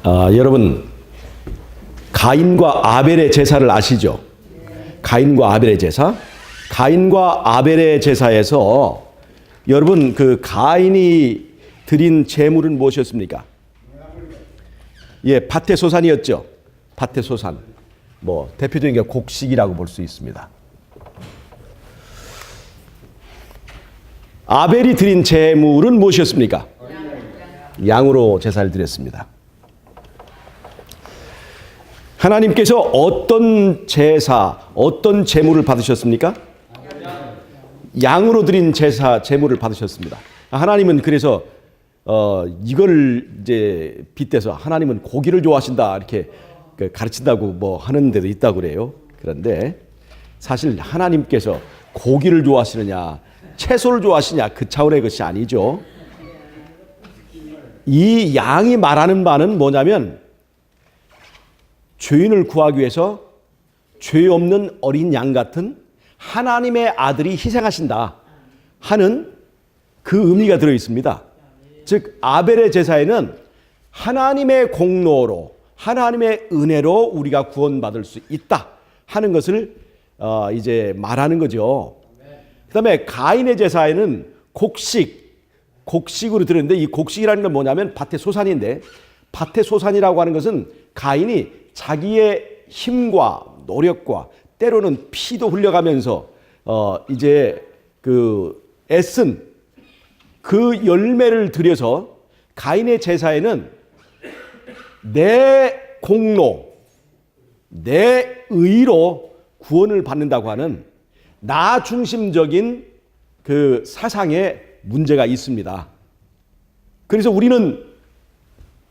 여러분, 가인과 아벨의 제사를 아시죠? 가인과 아벨의 제사. 가인과 아벨의 제사에서 여러분, 그 가인이 드린 제물은 무엇이었습니까? 예, 밭의 소산이었죠. 밭의 소산. 뭐 대표적인 게 곡식이라고 볼 수 있습니다. 아벨이 드린 제물은 무엇이었습니까? 양으로 제사를 드렸습니다. 하나님께서 어떤 제사, 어떤 제물을 받으셨습니까? 양으로 드린 제사, 제물을 받으셨습니다. 하나님은 그래서 이걸 이제 빗대서 하나님은 고기를 좋아하신다 이렇게 가르친다고 뭐 하는 데도 있다고 그래요. 그런데 사실 하나님께서 고기를 좋아하시느냐, 채소를 좋아하시냐 그 차원의 것이 아니죠. 이 양이 말하는 바는 뭐냐면 죄인을 구하기 위해서 죄 없는 어린 양 같은 하나님의 아들이 희생하신다 하는 그 의미가 들어 있습니다. 즉 아벨의 제사에는 하나님의 공로로 하나님의 은혜로 우리가 구원받을 수 있다 하는 것을 이제 말하는 거죠. 그다음에 가인의 제사에는 곡식으로 들었는데 이 곡식이라는 건 뭐냐면 밭의 소산인데 밭의 소산이라고 하는 것은 가인이 자기의 힘과 노력과 때로는 피도 흘려가면서 이제 그 애쓴 그 열매를 들여서 가인의 제사에는 내 공로, 내 의로 구원을 받는다고 하는 나 중심적인 그 사상에 문제가 있습니다. 그래서 우리는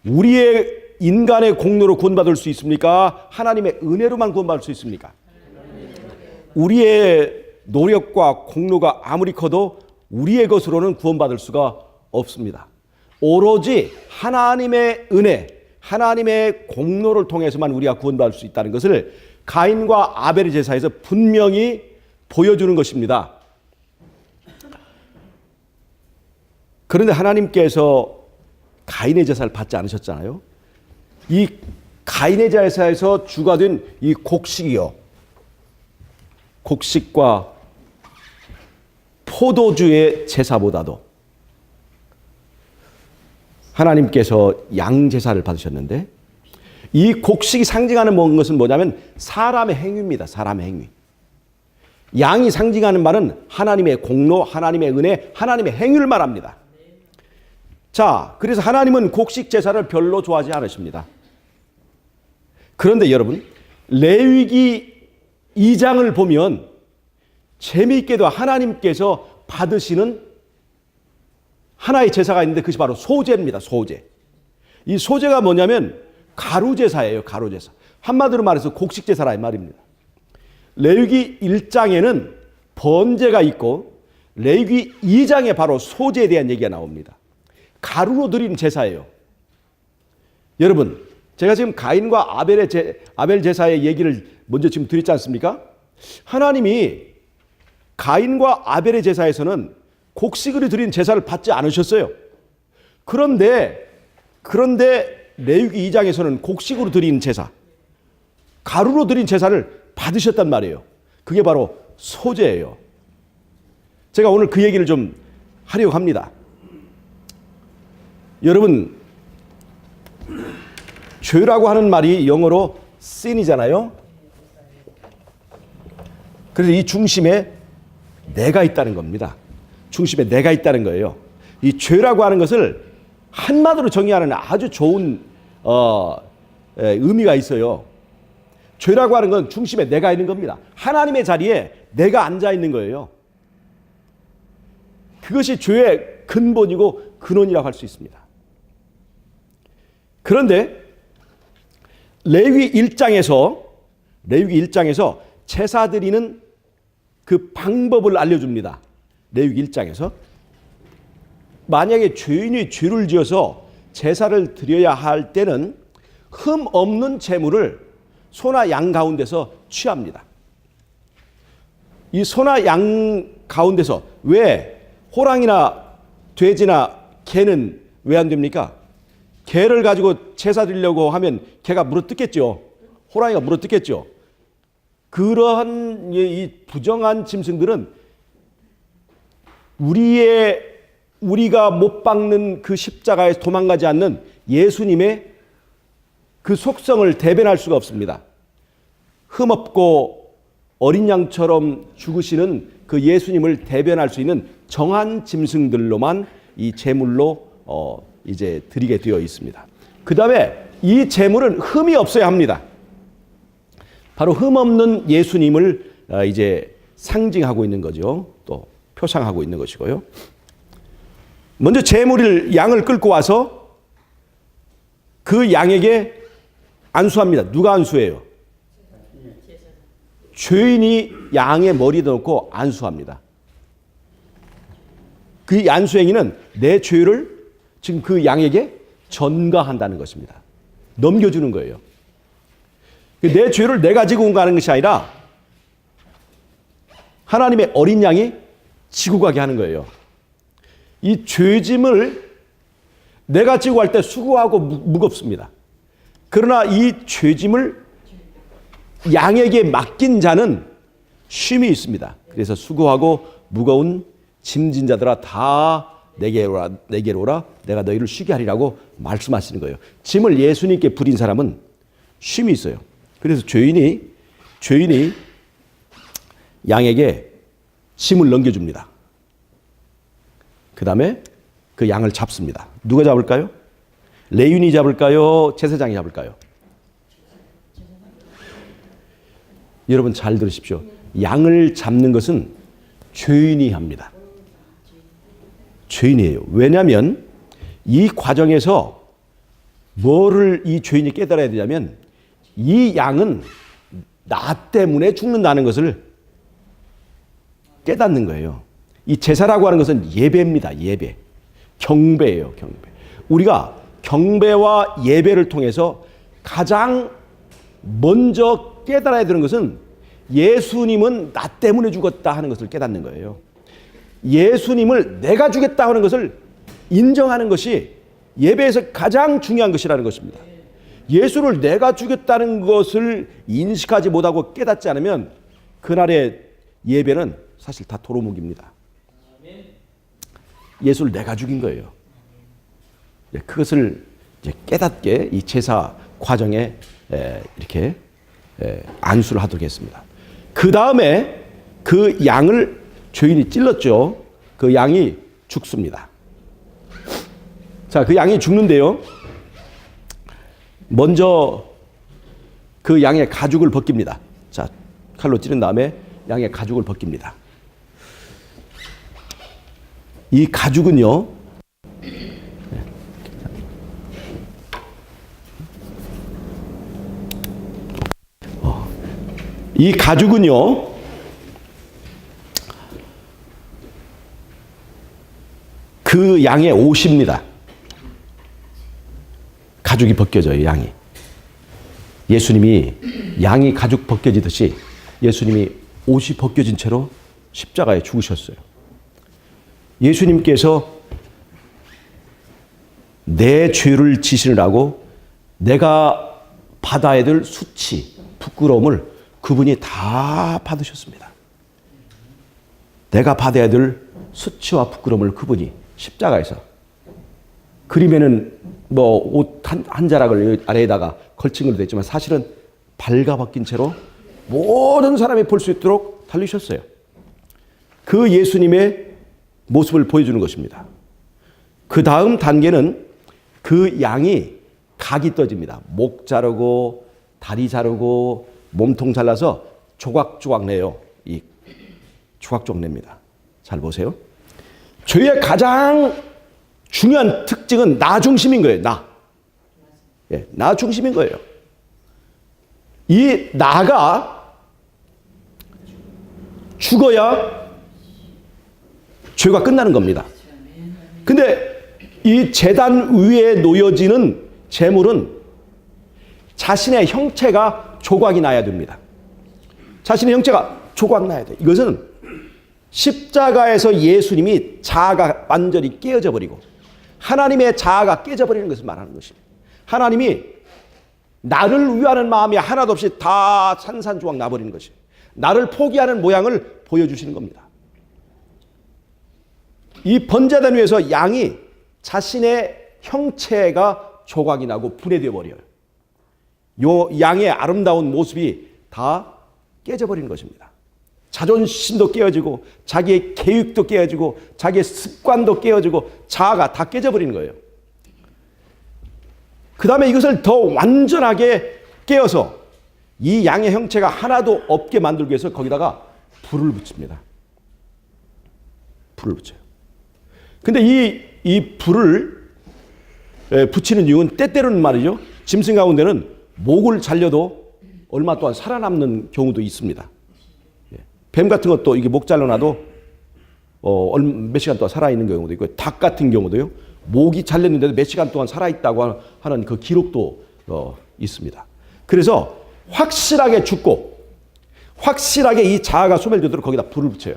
우리의 인간의 공로로 구원받을 수 있습니까? 하나님의 은혜로만 구원받을 수 있습니까? 우리의 노력과 공로가 아무리 커도 우리의 것으로는 구원받을 수가 없습니다. 오로지 하나님의 은혜, 하나님의 공로를 통해서만 우리가 구원받을 수 있다는 것을 가인과 아벨의 제사에서 분명히 보여주는 것입니다. 그런데 하나님께서 가인의 제사를 받지 않으셨잖아요. 이 가인의 제사에서 주가 된 이 곡식이요. 곡식과 포도주의 제사보다도 하나님께서 양 제사를 받으셨는데 이 곡식이 상징하는 것은 뭐냐면 사람의 행위입니다. 사람의 행위. 양이 상징하는 말은 하나님의 공로, 하나님의 은혜, 하나님의 행위를 말합니다. 자, 그래서 하나님은 곡식 제사를 별로 좋아하지 않으십니다. 그런데 여러분, 레위기 2장을 보면 재미있게도 하나님께서 받으시는 하나의 제사가 있는데 그것이 바로 소제입니다. 소제. 이 소제가 뭐냐면 가루제사예요. 가루제사. 한마디로 말해서 곡식제사라 이 말입니다. 레위기 1장에는 번제가 있고 레위기 2장에 바로 소제에 대한 얘기가 나옵니다. 가루로 드린 제사예요. 여러분, 제가 지금 가인과 아벨 제사의 얘기를 먼저 지금 드렸지 않습니까? 하나님이 가인과 아벨의 제사에서는 곡식으로 드린 제사를 받지 않으셨어요. 그런데 레위기 2장에서는 곡식으로 드린 제사, 가루로 드린 제사를 받으셨단 말이에요. 그게 바로 소제예요. 제가 오늘 그 얘기를 좀 하려고 합니다. 여러분, 죄라고 하는 말이 영어로 sin이잖아요. 그래서 이 중심에 내가 있다는 겁니다. 중심에 내가 있다는 거예요. 이 죄라고 하는 것을 한마디로 정의하는 아주 좋은 의미가 있어요. 죄라고 하는 건 중심에 내가 있는 겁니다. 하나님의 자리에 내가 앉아 있는 거예요. 그것이 죄의 근본이고 근원이라고 할 수 있습니다. 그런데 레위기 1장에서 제사 드리는 그 방법을 알려줍니다. 레위기 1장에서 만약에 죄인이 죄를 지어서 제사를 드려야 할 때는 흠 없는 제물을 소나 양 가운데서 취합니다. 이 소나 양 가운데서 왜 호랑이나 돼지나 개는 왜 안 됩니까? 개를 가지고 제사 드리려고 하면 개가 물어뜯겠죠. 호랑이가 물어뜯겠죠. 그러한 이 부정한 짐승들은 우리가 못 박는 그 십자가에서 도망가지 않는 예수님의 그 속성을 대변할 수가 없습니다. 흠없고 어린 양처럼 죽으시는 그 예수님을 대변할 수 있는 정한 짐승들로만 이 제물로 이제 드리게 되어 있습니다. 그 다음에 이 제물은 흠이 없어야 합니다. 바로 흠 없는 예수님을 이제 상징하고 있는 거죠. 또 표상하고 있는 것이고요. 먼저 양을 끌고 와서 그 양에게 안수합니다. 누가 안수해요? 죄인이 양의 머리에 넣고 안수합니다. 그 안수행위는 내 죄를 지금 그 양에게 전가한다는 것입니다. 넘겨주는 거예요. 내 죄를 내가 지고 가는 것이 아니라 하나님의 어린 양이 지고 가게 하는 거예요. 이 죄짐을 내가 지고 갈 때 수고하고 무겁습니다. 그러나 이 죄짐을 양에게 맡긴 자는 쉼이 있습니다. 그래서 수고하고 무거운 짐진 자들아 다 내게로 오라 내가 너희를 쉬게 하리라고 말씀하시는 거예요. 짐을 예수님께 부린 사람은 쉼이 있어요. 그래서 죄인이 양에게 짐을 넘겨줍니다. 그 다음에 그 양을 잡습니다. 누가 잡을까요? 레위인이 잡을까요? 제사장이 잡을까요? 여러분 잘 들으십시오. 양을 잡는 것은 죄인이 합니다. 죄인이에요. 왜냐하면 이 과정에서 뭐를 이 죄인이 깨달아야 되냐면 이 양은 나 때문에 죽는다는 것을 깨닫는 거예요. 이 제사라고 하는 것은 예배입니다. 예배. 경배예요. 경배. 우리가 경배와 예배를 통해서 가장 먼저 깨달아야 되는 것은 예수님은 나 때문에 죽었다 하는 것을 깨닫는 거예요. 예수님을 내가 주겠다 하는 것을 인정하는 것이 예배에서 가장 중요한 것이라는 것입니다. 예수를 내가 주겠다는 것을 인식하지 못하고 깨닫지 않으면 그날의 예배는 사실 다 도루묵입니다. 예수를 내가 죽인 거예요. 그것을 이제 깨닫게 이 제사 과정에 이렇게 안수를 하도록 했습니다. 그 다음에 그 양을 죄인이 찔렀죠. 그 양이 죽습니다. 자, 그 양이 죽는데요. 먼저 그 양의 가죽을 벗깁니다. 자, 칼로 찌른 다음에 양의 가죽을 벗깁니다. 이 가죽은요, 그 양의 옷입니다. 가죽이 벗겨져요, 양이. 예수님이 양이 가죽 벗겨지듯이 예수님이 옷이 벗겨진 채로 십자가에 죽으셨어요. 예수님께서 내 죄를 지시느라고 내가 받아야 될 수치, 부끄러움을 그분이 다 받으셨습니다. 내가 받아야 될 수치와 부끄러움을 그분이 십자가에서, 그림에는 뭐 옷 한 자락을 아래에다가 걸친 걸로 됐지만 사실은 발가벗긴 채로 모든 사람이 볼 수 있도록 달리셨어요. 그 예수님의 모습을 보여주는 것입니다. 그 다음 단계는 그 양이 각이 떠집니다. 목 자르고 다리 자르고 몸통 잘라서 조각조각 내요. 이 조각조각 냅니다. 잘 보세요. 죄의 가장 중요한 특징은 나 중심인 거예요. 나 중심인 거예요. 이 나가 죽어야 죄가 끝나는 겁니다. 근데 이 제단 위에 놓여지는 제물은 자신의 형체가 조각이 나야 됩니다. 자신의 형체가 조각 나야 돼. 이것은 십자가에서 예수님이 자아가 완전히 깨어져 버리고 하나님의 자아가 깨져버리는 것을 말하는 것입니다. 하나님이 나를 위하는 마음이 하나도 없이 다 산산조각 나버리는 것이에요. 나를 포기하는 모양을 보여주시는 겁니다. 이 번제단 위에서 양이 자신의 형체가 조각이 나고 분해되어 버려요. 요 양의 아름다운 모습이 다 깨져버리는 것입니다. 자존심도 깨어지고 자기의 계획도 깨어지고 자기의 습관도 깨어지고 자아가 다 깨져버리는 거예요. 그 다음에 이것을 더 완전하게 깨어서 이 양의 형체가 하나도 없게 만들기 위해서 거기다가 불을 붙입니다. 불을 붙여요. 근데 이 불을 붙이는 이유는 때때로는 말이죠. 짐승 가운데는 목을 잘려도 얼마 동안 살아남는 경우도 있습니다. 뱀 같은 것도 이게 목 잘라놔도 몇 시간 동안 살아있는 경우도 있고, 닭 같은 경우도요. 목이 잘렸는데도 몇 시간 동안 살아있다고 하는 그 기록도 있습니다. 그래서 확실하게 죽고 확실하게 이 자아가 소멸되도록 거기다 불을 붙여요.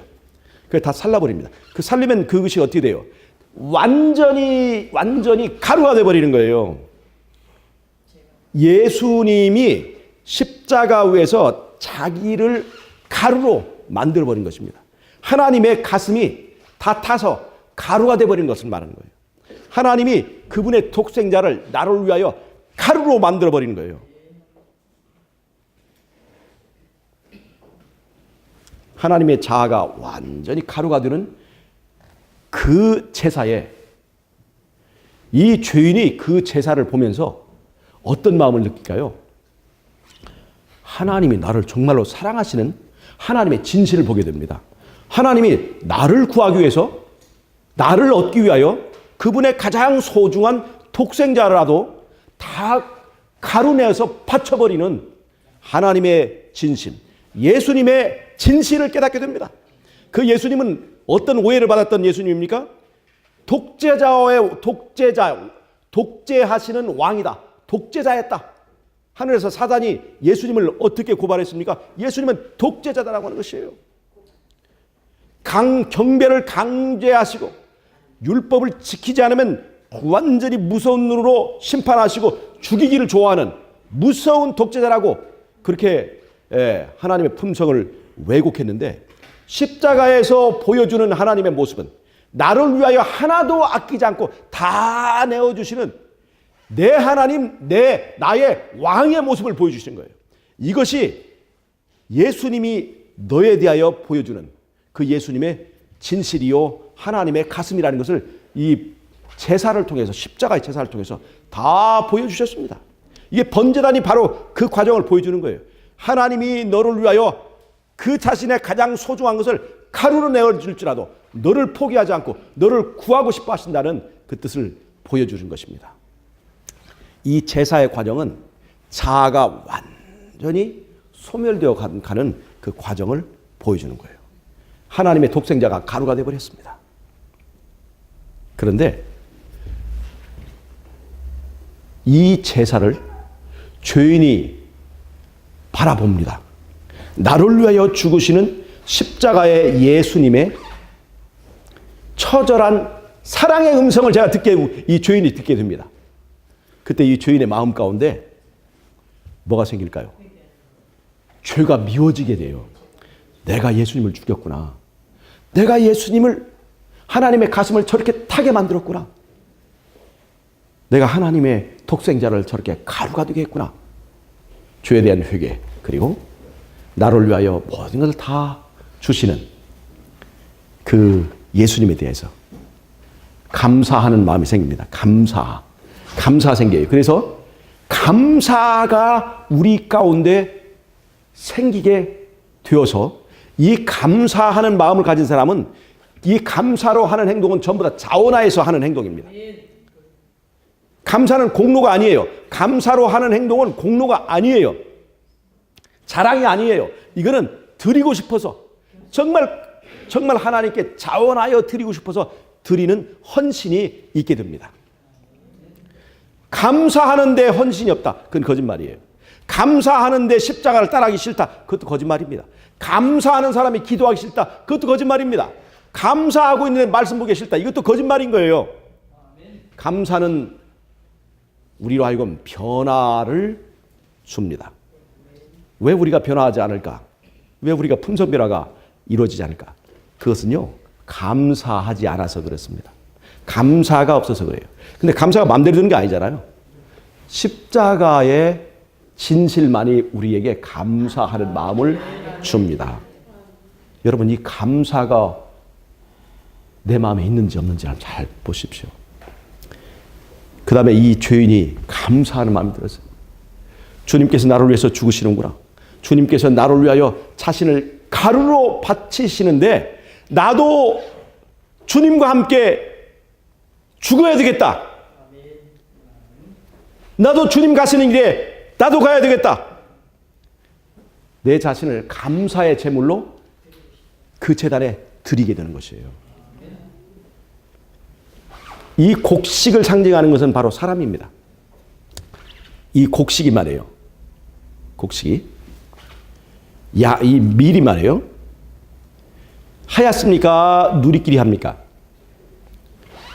그래서 다 살라버립니다. 그 살리면 그것이 어떻게 돼요? 완전히 가루가 돼버리는 거예요. 예수님이 십자가 위에서 자기를 가루로 만들어버린 것입니다. 하나님의 가슴이 다 타서 가루가 돼버린 것을 말하는 거예요. 하나님이 그분의 독생자를 나를 위하여 가루로 만들어버린 거예요. 하나님의 자아가 완전히 가루가 되는 그 제사에 이 죄인이 그 제사를 보면서 어떤 마음을 느낄까요? 하나님이 나를 정말로 사랑하시는 하나님의 진실을 보게 됩니다. 하나님이 나를 구하기 위해서, 나를 얻기 위하여 그분의 가장 소중한 독생자라도 다 가루내어서 바쳐버리는 하나님의 진심, 예수님의 진실을 깨닫게 됩니다. 그 예수님은 어떤 오해를 받았던 예수님입니까? 독재하시는 왕이다. 독재자였다. 하늘에서 사단이 예수님을 어떻게 고발했습니까? 예수님은 독재자다라고 하는 것이에요. 경배를 강제하시고 율법을 지키지 않으면 완전히 무서운 눈으로 심판하시고 죽이기를 좋아하는 무서운 독재자라고 그렇게 하나님의 품성을 왜곡했는데, 십자가에서 보여주는 하나님의 모습은 나를 위하여 하나도 아끼지 않고 다 내어주시는 내 하나님, 나의 왕의 모습을 보여주시는 거예요. 이것이 예수님이 너에 대하여 보여주는 그 예수님의 진실이요 하나님의 가슴이라는 것을 이 제사를 통해서, 십자가의 제사를 통해서 다 보여주셨습니다. 이게 번제단이 바로 그 과정을 보여주는 거예요. 하나님이 너를 위하여 그 자신의 가장 소중한 것을 가루로 내어줄지라도 너를 포기하지 않고 너를 구하고 싶어 하신다는 그 뜻을 보여주는 것입니다. 이 제사의 과정은 자아가 완전히 소멸되어 가는 그 과정을 보여주는 거예요. 하나님의 독생자가 가루가 되어버렸습니다. 그런데 이 제사를 죄인이 바라봅니다. 나를 위하여 죽으시는 십자가의 예수님의 처절한 사랑의 음성을 이 죄인이 듣게 됩니다. 그때 이 죄인의 마음 가운데 뭐가 생길까요? 죄가 미워지게 돼요. 내가 예수님을 죽였구나. 내가 예수님을, 하나님의 가슴을 저렇게 타게 만들었구나. 내가 하나님의 독생자를 저렇게 가루가 되게 했구나. 죄에 대한 회개, 그리고 나를 위하여 모든 것을 다 주시는 그 예수님에 대해서 감사하는 마음이 생깁니다. 감사 생겨요. 그래서 감사가 우리 가운데 생기게 되어서 이 감사하는 마음을 가진 사람은 이 감사로 하는 행동은 전부 다 자원하에서 하는 행동입니다. 감사는 공로가 아니에요. 감사로 하는 행동은 공로가 아니에요. 자랑이 아니에요. 이거는 드리고 싶어서, 정말 하나님께 자원하여 드리고 싶어서 드리는 헌신이 있게 됩니다. 감사하는데 헌신이 없다. 그건 거짓말이에요. 감사하는데 십자가를 따라하기 싫다. 그것도 거짓말입니다. 감사하는 사람이 기도하기 싫다. 그것도 거짓말입니다. 감사하고 있는데 말씀 보기 싫다. 이것도 거짓말인 거예요. 감사는 우리로 하여금 변화를 줍니다. 왜 우리가 변화하지 않을까? 왜 우리가 품성 변화가 이루어지지 않을까? 그것은요, 감사하지 않아서 그렇습니다. 감사가 없어서 그래요. 근데 감사가 마음대로 되는 게 아니잖아요. 십자가의 진실만이 우리에게 감사하는 마음을 줍니다. 여러분, 이 감사가 내 마음에 있는지 없는지 한번 잘 보십시오. 그 다음에 이 죄인이 감사하는 마음이 들었어요. 주님께서 나를 위해서 죽으시는구나. 주님께서 나를 위하여 자신을 가루로 바치시는데 나도 주님과 함께 죽어야 되겠다. 나도 주님 가시는 길에 나도 가야 되겠다. 내 자신을 감사의 제물로 그 제단에 드리게 되는 것이에요. 이 곡식을 상징하는 것은 바로 사람입니다. 이 곡식이 말이에요. 곡식이. 이 밀이 말이에요. 하얗습니까? 누리끼리 합니까?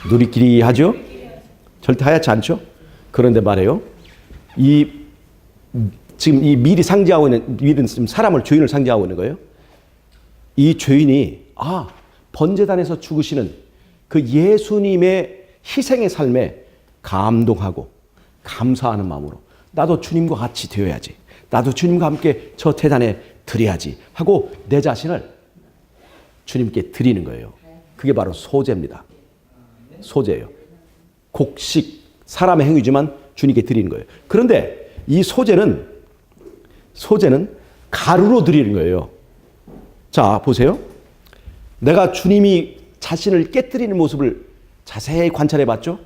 누리끼리 하죠? 절대 하얗지 않죠? 그런데 말이에요. 지금 이 밀이 상징하고 있는, 밀은 지금 사람을, 죄인을 상징하고 있는 거예요. 이 죄인이, 번제단에서 죽으시는 그 예수님의 희생의 삶에 감동하고 감사하는 마음으로 나도 주님과 같이 되어야지. 나도 주님과 함께 저 대단에 드려야지 하고 내 자신을 주님께 드리는 거예요. 그게 바로 소제입니다. 소제예요. 곡식, 사람의 행위지만 주님께 드리는 거예요. 그런데 이 소제는 가루로 드리는 거예요. 자, 보세요. 내가 주님이 자신을 깨뜨리는 모습을 자세히 관찰해 봤죠?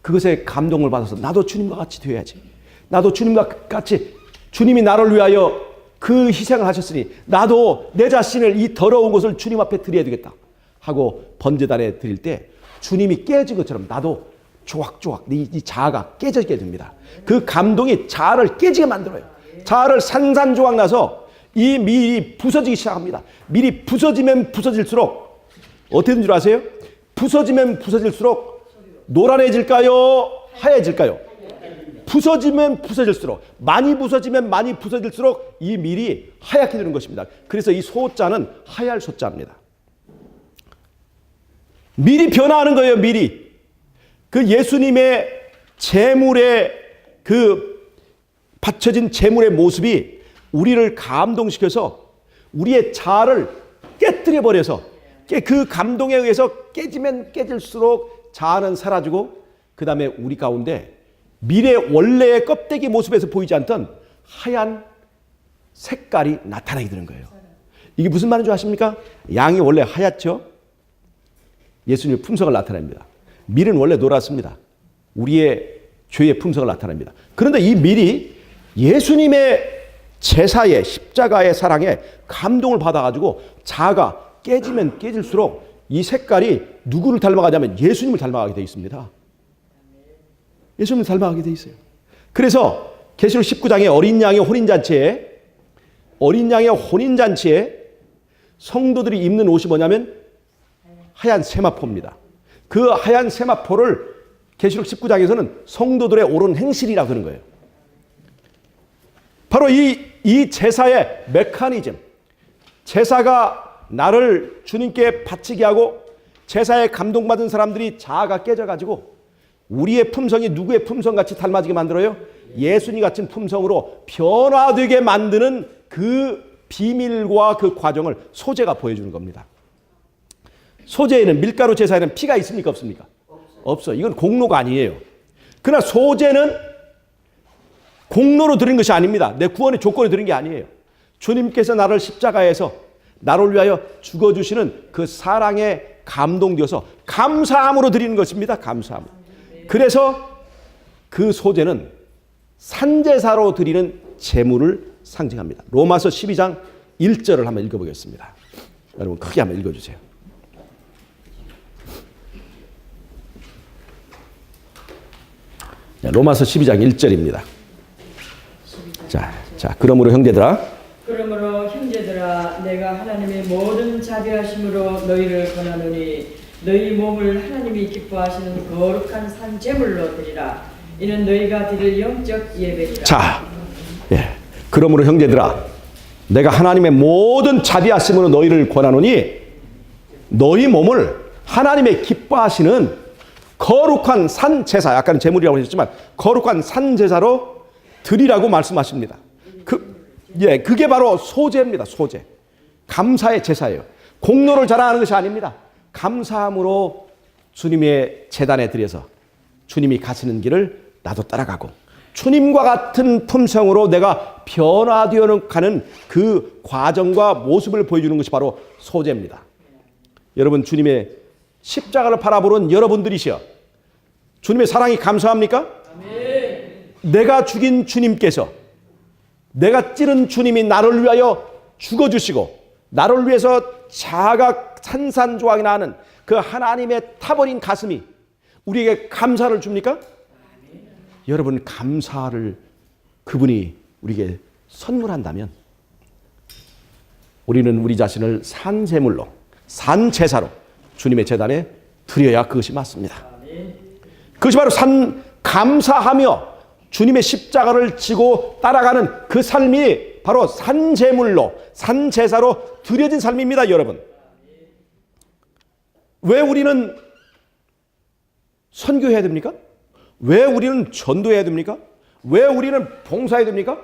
그것에 감동을 받아서 나도 주님과 같이 되어야지. 나도 주님과 같이, 주님이 나를 위하여 그 희생을 하셨으니 나도 내 자신을, 이 더러운 것을 주님 앞에 드려야 되겠다 하고 번제단에 드릴 때 주님이 깨진 것처럼 나도 조각조각 이 자아가 깨지게 됩니다. 그 감동이 자아를 깨지게 만들어요. 자아를 산산조각 나서 이 밀이 부서지기 시작합니다. 밀이 부서지면 부서질수록 어떻게 되는 줄 아세요? 부서지면 부서질수록 노란해질까요? 하얘질까요? 부서지면 부서질수록, 많이 부서지면 많이 부서질수록 이 밀이 하얗게 되는 것입니다. 그래서 이 소자는 하얄 소자입니다. 밀이 변화하는 거예요. 밀이. 그 예수님의 제물의 그 바쳐진 제물의 모습이 우리를 감동시켜서 우리의 자아를 깨뜨려 버려서 그 감동에 의해서 깨지면 깨질수록 자아는 사라지고 그 다음에 우리 가운데 밀의 원래의 껍데기 모습에서 보이지 않던 하얀 색깔이 나타나게 되는 거예요. 이게 무슨 말인 줄 아십니까? 양이 원래 하얗죠? 예수님의 품성을 나타냅니다. 밀은 원래 노랗습니다. 우리의 죄의 품성을 나타냅니다. 그런데 이 밀이 예수님의 제사의 십자가의 사랑에 감동을 받아가지고 자아가 깨지면 깨질수록 이 색깔이 누구를 닮아가냐면 예수님을 닮아가게 되어 있습니다. 예수님을 닮아가게 되어 있어요. 그래서 계시록 19장의 어린 양의 혼인잔치에 성도들이 입는 옷이 뭐냐면 하얀 세마포입니다. 그 하얀 세마포를 계시록 19장에서는 성도들의 옳은 행실이라고 하는 거예요. 바로 이 제사의 메커니즘, 제사가 나를 주님께 바치게 하고 제사에 감동받은 사람들이 자아가 깨져가지고 우리의 품성이 누구의 품성같이 닮아지게 만들어요? 예수님 같은 품성으로 변화되게 만드는 그 비밀과 그 과정을 소제가 보여주는 겁니다. 소제에는, 밀가루 제사에는 피가 있습니까? 없습니까? 없어요. 이건 공로가 아니에요. 그러나 소제는 공로로 드린 것이 아닙니다. 내 구원의 조건을 드린 게 아니에요. 주님께서 나를 십자가에서 나를 위하여 죽어주시는 그 사랑에 감동되어서 감사함으로 드리는 것입니다. 감사함. 그래서 그 소제는 산제사로 드리는 제물을 상징합니다. 로마서 12장 1절을 한번 읽어보겠습니다. 여러분 크게 한번 읽어주세요. 로마서 12장 1절입니다. 자, 그러므로 형제들아, 내가 하나님의 모든 자비하심으로 너희를 권하노니 너희 몸을 하나님이 기뻐하시는 거룩한 산 제물로 드리라. 이는 너희가 드릴 영적 예배니라. 자, 그러므로 형제들아, 내가 하나님의 모든 자비하심으로 너희를 권하노니 너희 몸을 하나님의 기뻐하시는 거룩한 산 제사, 아까는 제물이라고 하셨지만 거룩한 산 제사로 드리라고 말씀하십니다. 그게 바로 소제입니다. 소제. 감사의 제사예요. 공로를 자랑하는 것이 아닙니다. 감사함으로 주님의 제단에 드려서 주님이 가시는 길을 나도 따라가고 주님과 같은 품성으로 내가 변화되어 가는 그 과정과 모습을 보여주는 것이 바로 소제입니다. 여러분, 주님의 십자가를 바라보는 여러분들이시여, 주님의 사랑이 감사합니까? 아멘. 내가 죽인 주님께서, 내가 찌른 주님이 나를 위하여 죽어주시고 나를 위해서 자가 산산조각이 나는 그 하나님의 타버린 가슴이 우리에게 감사를 줍니까? 아멘. 여러분, 감사를 그분이 우리에게 선물한다면 우리는 우리 자신을 산제물로, 산제사로 주님의 제단에 드려야 그것이 맞습니다. 그것이 바로 감사하며 주님의 십자가를 지고 따라가는 그 삶이 바로 산제물로, 산제사로 드려진 삶입니다, 여러분. 왜 우리는 선교해야 됩니까? 왜 우리는 전도해야 됩니까? 왜 우리는 봉사해야 됩니까?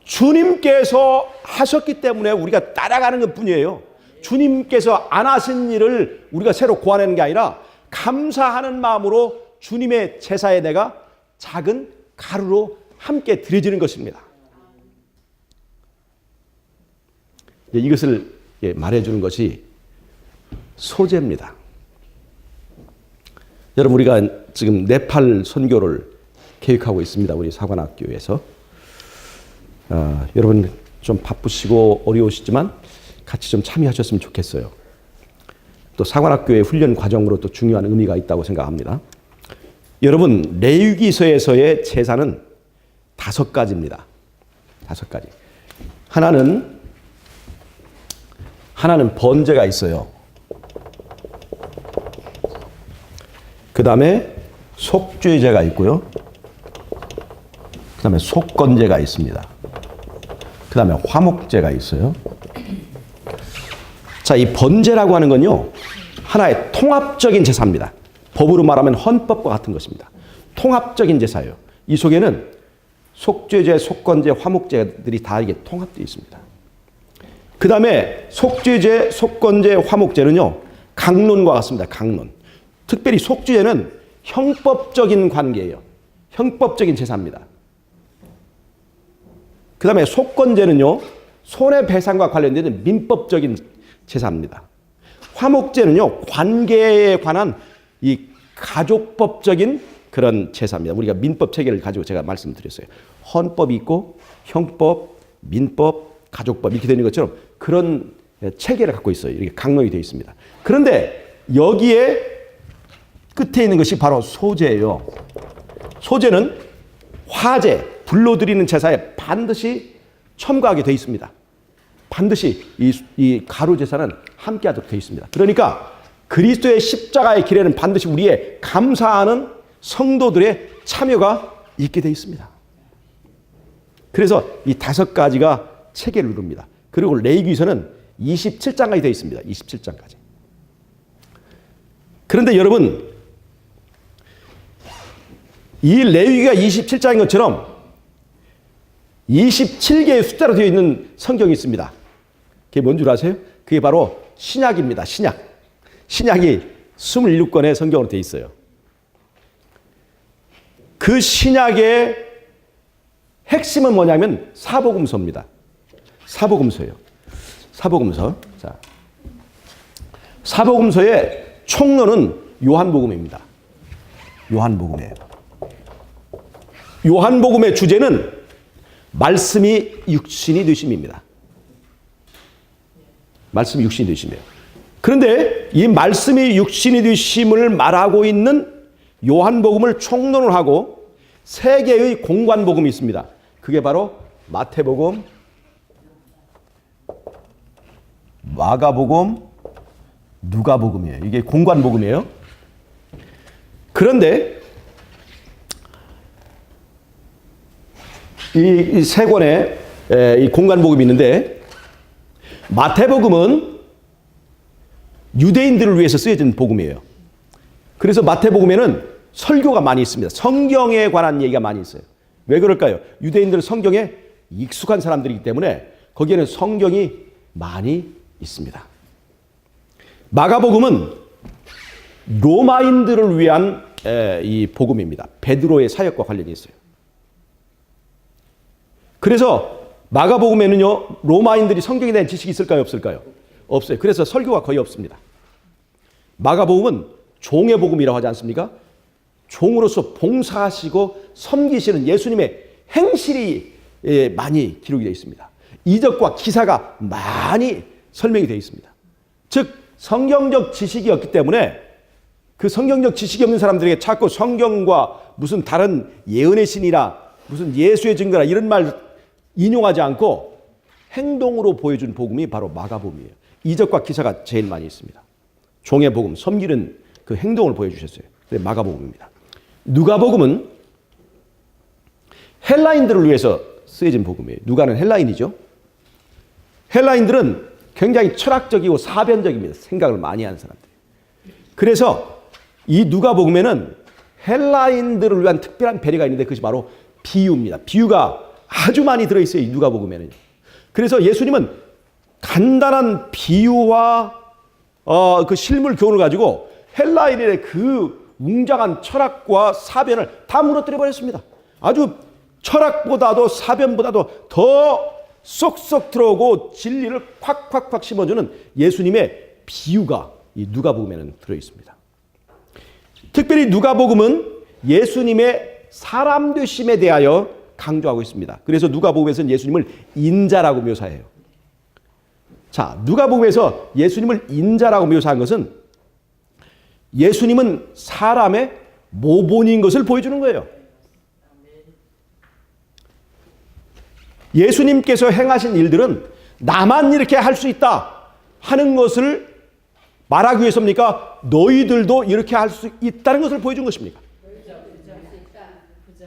주님께서 하셨기 때문에 우리가 따라가는 것 뿐이에요. 주님께서 안 하신 일을 우리가 새로 고안하는 게 아니라 감사하는 마음으로 주님의 제사에 내가 작은 가루로 함께 드려지는 것입니다. 이것을 말해주는 것이 소제입니다. 여러분, 우리가 지금 네팔 선교를 계획하고 있습니다. 우리 사관학교에서. 여러분 좀 바쁘시고 어려우시지만 같이 좀 참여하셨으면 좋겠어요. 또 사관학교의 훈련 과정으로 또 중요한 의미가 있다고 생각합니다. 여러분, 레위기서에서의 제사는 5가지입니다. 5가지. 하나는 번제가 있어요. 그 다음에 속죄제가 있고요. 그 다음에 속건제가 있습니다. 그 다음에 화목제가 있어요. 자, 이 번제라고 하는 건요, 하나의 통합적인 제사입니다. 법으로 말하면 헌법과 같은 것입니다. 통합적인 제사예요. 이 속에는 속죄제, 속건제, 화목제들이 다 이게 통합되어 있습니다. 그 다음에 속죄제, 속건제, 화목제는요, 강론과 같습니다. 강론. 특별히 속죄제는 형법적인 관계예요. 형법적인 제사입니다. 그 다음에 속건제는요, 손해배상과 관련된 민법적인 제사입니다. 화목제는요, 관계에 관한 이 가족법적인 그런 제사입니다. 우리가 민법 체계를 가지고 제가 말씀드렸어요. 헌법이 있고 형법, 민법, 가족법 이렇게 되는 것처럼 그런 체계를 갖고 있어요. 이렇게 강론이 되어 있습니다. 그런데 여기에 끝에 있는 것이 바로 소제예요. 소제는 화제, 불로 드리는 제사에 반드시 첨가하게 되어 있습니다. 반드시 이 가루 제사는 함께하도록 되어 있습니다. 그러니까 그리스도의 십자가의 길에는 반드시 우리의 감사하는 성도들의 참여가 있게 되어 있습니다. 그래서 이 5가지가 체계를 이룹니다. 그리고 레위기서는 27장까지 되어 있습니다. 27장까지. 그런데 여러분, 이 레위기가 27장인 것처럼 27개의 숫자로 되어 있는 성경이 있습니다. 그게 뭔 줄 아세요? 그게 바로 신약입니다. 신약. 신약이 27권의 성경으로 되어 있어요. 그 신약의 핵심은 뭐냐면 사복음서입니다. 사복음서예요. 사복음서. 자, 사복음서의 총론은 요한복음입니다. 요한복음이에요. 요한복음의 주제는 말씀이 육신이 되심입니다. 말씀이 육신이 되심이에요. 그런데 이 말씀이 육신이 되심을 말하고 있는 요한복음을 총론을 하고 3개의 공관복음이 있습니다. 그게 바로 마태복음, 마가복음, 누가복음이에요. 이게 공관복음이에요. 그런데 이 세 권의 이 공관복음이 있는데 마태복음은 유대인들을 위해서 쓰여진 복음이에요. 그래서 마태복음에는 설교가 많이 있습니다. 성경에 관한 얘기가 많이 있어요. 왜 그럴까요? 유대인들은 성경에 익숙한 사람들이기 때문에 거기에는 성경이 많이 있습니다. 마가복음은 로마인들을 위한 이 복음입니다. 베드로의 사역과 관련이 있어요. 그래서 마가복음에는요, 로마인들이 성경에 대한 지식이 있을까요, 없을까요? 없어요. 그래서 설교가 거의 없습니다. 마가복음은 종의 복음이라고 하지 않습니까? 종으로서 봉사하시고 섬기시는 예수님의 행실이 많이 기록이 되어 있습니다. 이적과 기사가 많이 설명이 되어 있습니다. 즉 성경적 지식이 없기 때문에 그 성경적 지식이 없는 사람들에게 자꾸 성경과 무슨 다른 예언의 신이라 무슨 예수의 증거라 이런 말 인용하지 않고 행동으로 보여준 복음이 바로 마가복음이에요. 이적과 기사가 제일 많이 있습니다. 종의 복음, 섬기는 그 행동을 보여주셨어요. 마가복음입니다. 누가복음은 헬라인들을 위해서 쓰여진 복음이에요. 누가는 헬라인이죠. 헬라인들은 굉장히 철학적이고 사변적입니다. 생각을 많이 하는 사람들. 그래서 이 누가복음에는 헬라인들을 위한 특별한 배려가 있는데 그것이 바로 비유입니다. 비유가 아주 많이 들어있어요. 이 누가복음에는. 그래서 예수님은 간단한 비유와 그 실물 교훈을 가지고 헬라인의 그 웅장한 철학과 사변을 다 무너뜨려 버렸습니다. 아주 철학보다도 사변보다도 더 쏙쏙 들어오고 진리를 콱콱콱 심어주는 예수님의 비유가 이 누가복음에는 들어있습니다. 특별히 누가복음은 예수님의 사람 되심에 대하여 강조하고 있습니다. 그래서 누가복음에서는 예수님을 인자라고 묘사해요. 자, 누가복음에서 예수님을 인자라고 묘사한 것은 예수님은 사람의 모본인 것을 보여주는 거예요. 예수님께서 행하신 일들은 나만 이렇게 할 수 있다 하는 것을 말하기 위해서입니까? 너희들도 이렇게 할 수 있다는 것을 보여준 것입니까?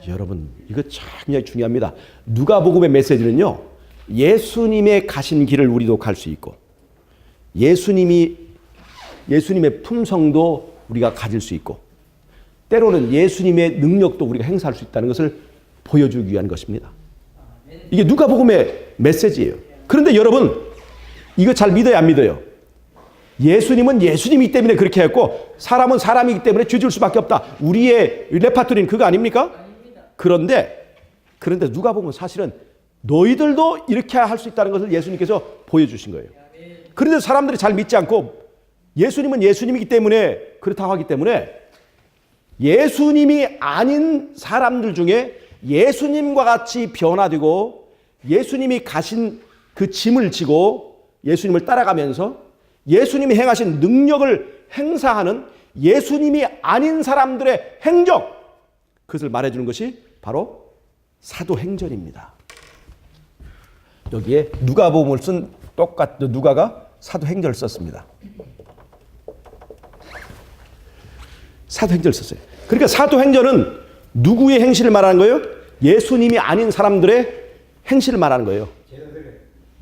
여러분, 이거 참 중요합니다. 누가복음의 메시지는요, 예수님의 가신 길을 우리도 갈 수 있고, 예수님의 품성도 우리가 가질 수 있고, 때로는 예수님의 능력도 우리가 행사할 수 있다는 것을 보여주기 위한 것입니다. 이게 누가복음의 메시지예요. 그런데 여러분, 이거 잘 믿어요, 안 믿어요? 예수님은 예수님이기 때문에 그렇게 했고, 사람은 사람이기 때문에 죄질 수밖에 없다. 우리의 레파토리는 그거 아닙니까? 그런데 누가복음은 사실은 너희들도 이렇게 할 수 있다는 것을 예수님께서 보여주신 거예요. 그런데 사람들이 잘 믿지 않고 예수님은 예수님이기 때문에 그렇다고 하기 때문에 예수님이 아닌 사람들 중에 예수님과 같이 변화되고 예수님이 가신 그 짐을 지고 예수님을 따라가면서 예수님이 행하신 능력을 행사하는 예수님이 아닌 사람들의 행적, 그것을 말해주는 것이 바로 사도행전입니다. 여기에 누가복음을 쓴 누가가 사도행전을 썼습니다. 사도행전을 썼어요. 그러니까 사도행전은 누구의 행실을 말하는 거예요? 예수님이 아닌 사람들의 행실을 말하는 거예요.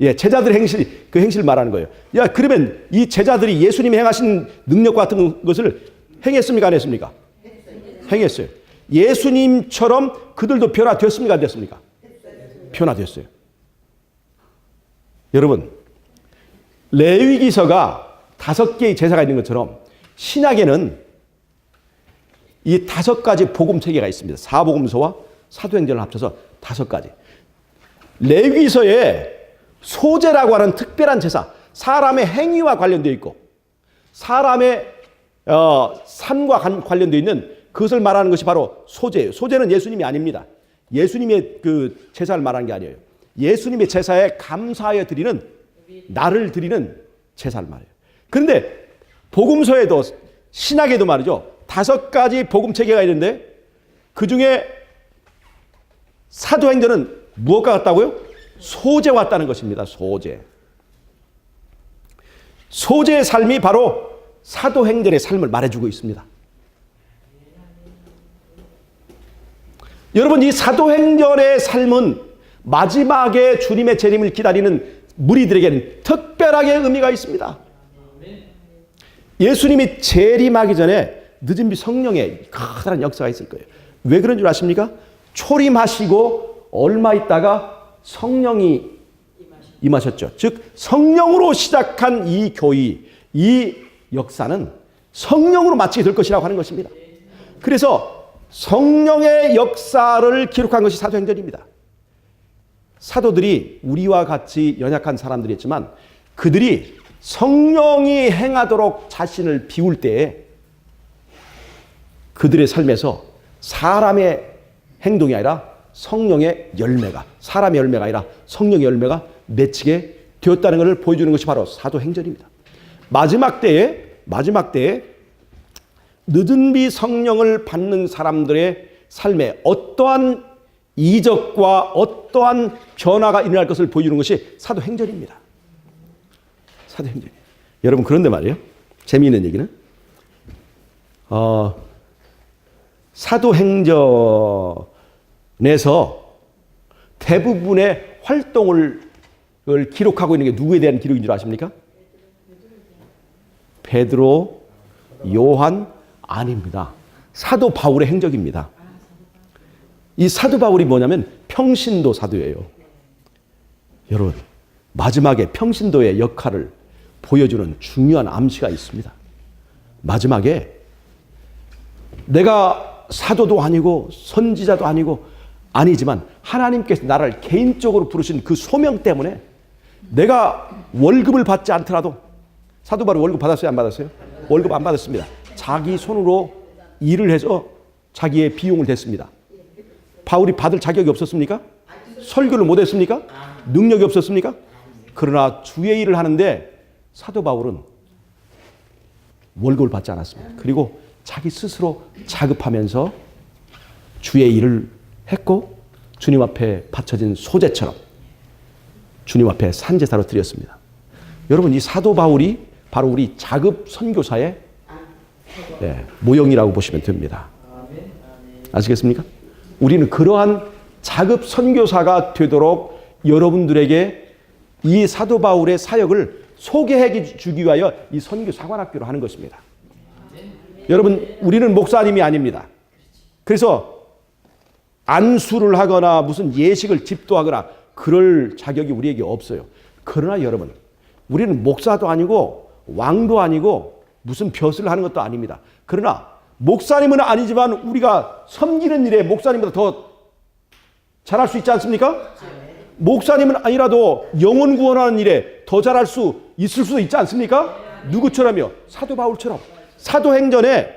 예, 제자들의 행실, 그 행실을 말하는 거예요. 야, 그러면 이 제자들이 예수님이 행하신 능력 같은 것을 행했습니까? 안 했습니까? 행했어요. 예수님처럼 그들도 변화되었습니까? 안 됐습니까? 변화됐어요. 여러분, 레위기서가 5개의 제사가 있는 것처럼 신약에는 이 5가지 복음 체계가 있습니다. 사복음서와 사도행전을 합쳐서 5가지. 레위기서에 소제라고 하는 특별한 제사, 사람의 행위와 관련되어 있고 사람의 삶과 관련되어 있는 그것을 말하는 것이 바로 소제예요. 소제는 예수님이 아닙니다. 예수님의 그 제사를 말하는 게 아니에요. 예수님의 제사에 감사하여 드리는, 나를 드리는 제사를 말해요. 그런데 복음서에도 신약에도 말이죠. 5가지 복음 체계가 있는데 그 중에 사도행전은 무엇과 같다고요? 소제와 같다는 것입니다. 소제. 소제의 삶이 바로 사도행전의 삶을 말해주고 있습니다. 여러분, 이 사도행전의 삶은 마지막에 주님의 재림을 기다리는 무리들에게는 특별하게 의미가 있습니다. 예수님이 재림하기 전에 늦은 비 성령의 커다란 역사가 있을 거예요. 왜 그런 줄 아십니까? 초림하시고 얼마 있다가 성령이 임하셨죠. 즉 성령으로 시작한 이 교회, 이 역사는 성령으로 마치게 될 것이라고 하는 것입니다. 그래서 성령의 역사를 기록한 것이 사도행전입니다. 사도들이 우리와 같이 연약한 사람들이었지만 그들이 성령이 행하도록 자신을 비울 때에 그들의 삶에서 사람의 행동이 아니라 성령의 열매가, 사람의 열매가 아니라 성령의 열매가 맺히게 되었다는 것을 보여주는 것이 바로 사도행전입니다. 마지막 때에 늦은 비 성령을 받는 사람들의 삶에 어떠한 이적과 어떠한 변화가 일어날 것을 보여주는 것이 사도행전입니다. 사도행전이에요. 여러분, 그런데 말이에요. 재미있는 얘기는 사도행전에서 대부분의 활동을 기록하고 있는 게 누구에 대한 기록인 줄 아십니까? 베드로, 요한 아닙니다. 사도 바울의 행적입니다. 이 사도 바울이 뭐냐면 평신도 사도예요. 여러분, 마지막에 평신도의 역할을 보여주는 중요한 암시가 있습니다. 마지막에 내가 사도도 아니고 선지자도 아니지만 하나님께서 나를 개인적으로 부르신 그 소명 때문에 내가 월급을 받지 않더라도, 사도 바울이 월급 받았어요? 안 받았어요? 월급 안 받았습니다. 자기 손으로 일을 해서 자기의 비용을 댔습니다. 바울이 받을 자격이 없었습니까? 설교를 못했습니까? 능력이 없었습니까? 그러나 주의 일을 하는데 사도 바울은 월급을 받지 않았습니다. 그리고 자기 스스로 자급하면서 주의 일을 했고 주님 앞에 바쳐진 소재처럼 주님 앞에 산제사로 드렸습니다. 여러분, 이 사도 바울이 바로 우리 자급 선교사의 모형이라고 보시면 됩니다. 아시겠습니까? 우리는 그러한 자급 선교사가 되도록 여러분들에게 이 사도 바울의 사역을 소개해 주기 위하여 이 선교 사관학교를 하는 것입니다. 여러분, 우리는 목사님이 아닙니다. 그래서 안수를 하거나 무슨 예식을 집도하거나 그럴 자격이 우리에게 없어요. 그러나 여러분, 우리는 목사도 아니고 왕도 아니고 무슨 벼슬을 하는 것도 아닙니다. 그러나 목사님은 아니지만 우리가 섬기는 일에 목사님보다 더 잘할 수 있지 않습니까? 목사님은 아니라도 영혼 구원하는 일에 더 잘할 수 있을 수도 있지 않습니까? 누구처럼요? 사도 바울처럼. 사도행전에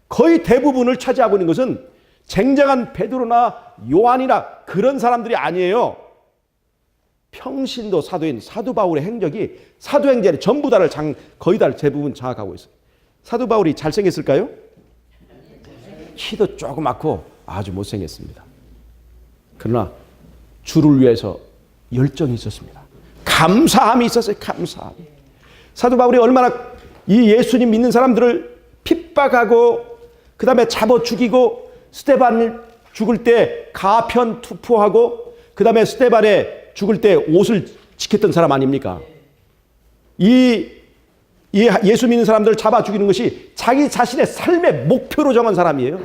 거의 대부분을 차지하고 있는 것은 쟁쟁한 베드로나 요한이나 그런 사람들이 아니에요. 평신도 사도인 사도 바울의 행적이 사도행전에 전부 다를 거의 다를 대부분 장악하고 있어요. 사도 바울이 잘생겼을까요? 키도 조그맣고 아주 못생겼습니다. 그러나 주를 위해서 열정이 있었습니다. 감사함이 있었어요. 감사함. 사도 바울이 얼마나 이 예수님 믿는 사람들을 핍박하고 그 다음에 잡아 죽이고 스데반을 죽을 때 가편 투포하고 그 다음에 스데반에 죽을 때 옷을 지켰던 사람 아닙니까? 이 예수 믿는 사람들을 잡아 죽이는 것이 자기 자신의 삶의 목표로 정한 사람이에요.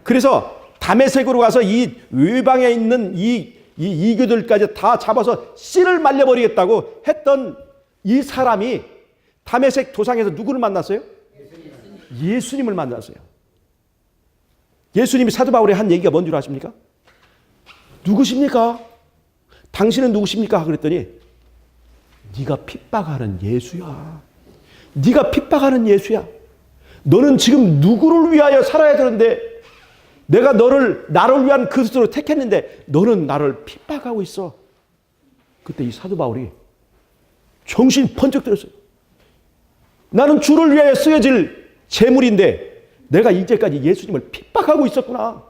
그래서 다메섹으로 가서 이 외방에 있는 이 이교들까지 다 잡아서 씨를 말려버리겠다고 했던 이 사람이 다메섹 도상에서 누구를 만났어요? 예수님을 만났어요. 예수님이 사도 바울의 한 얘기가 뭔 줄 아십니까? 누구십니까? 당신은 누구십니까? 그랬더니 네가 핍박하는 예수야. 네가 핍박하는 예수야. 너는 지금 누구를 위하여 살아야 되는데 내가 나를 위한 그리스도를 택했는데 너는 나를 핍박하고 있어. 그때 이 사도 바울이 정신 번쩍 들었어요. 나는 주를 위하여 쓰여질 재물인데 내가 이제까지 예수님을 핍박하고 있었구나.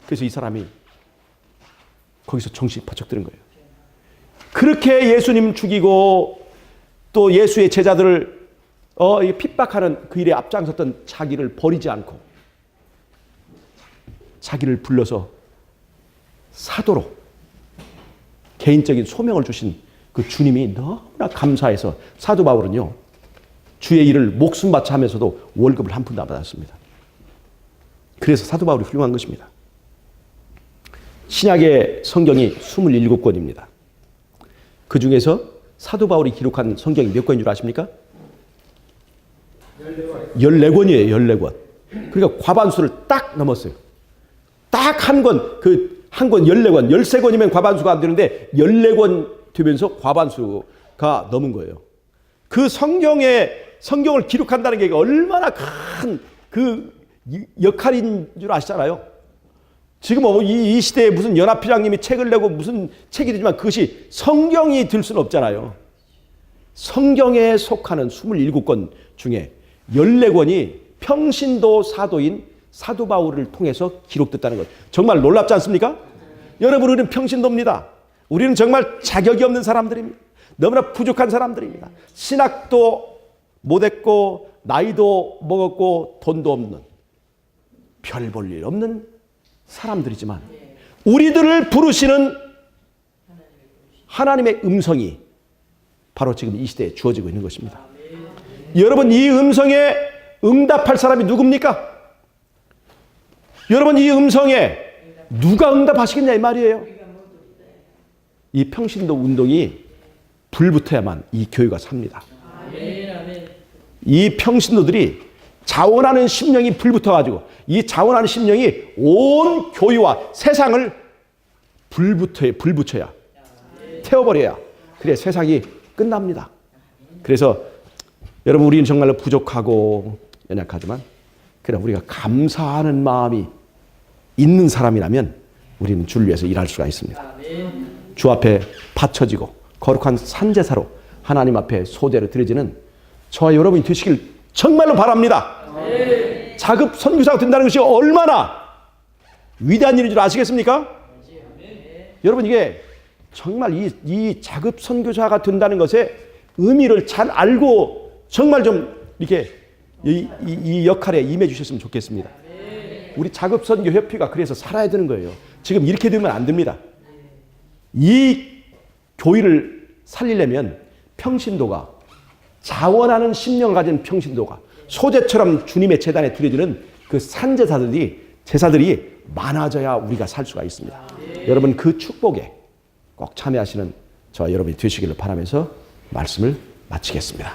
그래서 이 사람이 거기서 정신이 번쩍 드는 거예요. 그렇게 예수님 죽이고 또 예수의 제자들을 이 핍박하는 그 일에 앞장섰던 자기를 버리지 않고 자기를 불러서 사도로 개인적인 소명을 주신 그 주님이 너무나 감사해서 사도 바울은요, 주의 일을 목숨 바쳐 하면서도 월급을 한 푼도 안 받았습니다. 그래서 사도 바울이 훌륭한 것입니다. 신약의 성경이 27권입니다. 그 중에서 사도 바울이 기록한 성경이 몇 권인 줄 아십니까? 14권이에요. 14권. 그러니까 과반수를 딱 넘었어요. 딱 한 권, 한 권 14권, 13권이면 과반수가 안 되는데 14권 되면서 과반수가 넘은 거예요. 그 성경을 기록한다는 게 얼마나 큰 그 역할인 줄 아시잖아요. 지금 이 시대에 무슨 연합회장님이 책을 내고 무슨 책이 되지만 그것이 성경이 될 수는 없잖아요. 성경에 속하는 27권 중에 14권이 평신도 사도인 사도 바울을 통해서 기록됐다는 것. 정말 놀랍지 않습니까? 여러분, 우리는 평신도입니다. 우리는 정말 자격이 없는 사람들입니다. 너무나 부족한 사람들입니다. 신학도 못했고 나이도 먹었고 돈도 없는 별 볼 일 없는 사람들이지만 우리들을 부르시는 하나님의 음성이 바로 지금 이 시대에 주어지고 있는 것입니다. 여러분, 이 음성에 응답할 사람이 누굽니까? 여러분, 이 음성에 누가 응답하시겠냐 이 말이에요. 이 평신도 운동이 불붙어야만 이 교회가 삽니다. 이 평신도들이 자원하는 심령이 불붙어가지고 이 자원하는 심령이 온 교회와 세상을 불붙여야, 태워버려야 그래 세상이 끝납니다. 그래서 여러분, 우리는 정말로 부족하고 연약하지만 그러나 우리가 감사하는 마음이 있는 사람이라면 우리는 주를 위해서 일할 수가 있습니다. 주 앞에 바쳐지고 거룩한 산제사로 하나님 앞에 소대로 드려지는 저와 여러분이 되시길 정말로 바랍니다. 자급 선교사가 된다는 것이 얼마나 위대한 일인 줄 아시겠습니까? 여러분, 이게 정말 이 자급 선교사가 된다는 것의 의미를 잘 알고 정말 좀 이렇게 이 역할에 임해 주셨으면 좋겠습니다. 우리 자급 선교 협회가 그래서 살아야 되는 거예요. 지금 이렇게 되면 안 됩니다. 이 교회를 살리려면 평신도가, 자원하는 심령을 가진 평신도가 소재처럼 주님의 제단에 드려지는 그 제사들이 많아져야 우리가 살 수가 있습니다. 여러분, 그 축복에 꼭 참여하시는 저와 여러분이 되시기를 바라면서 말씀을 마치겠습니다.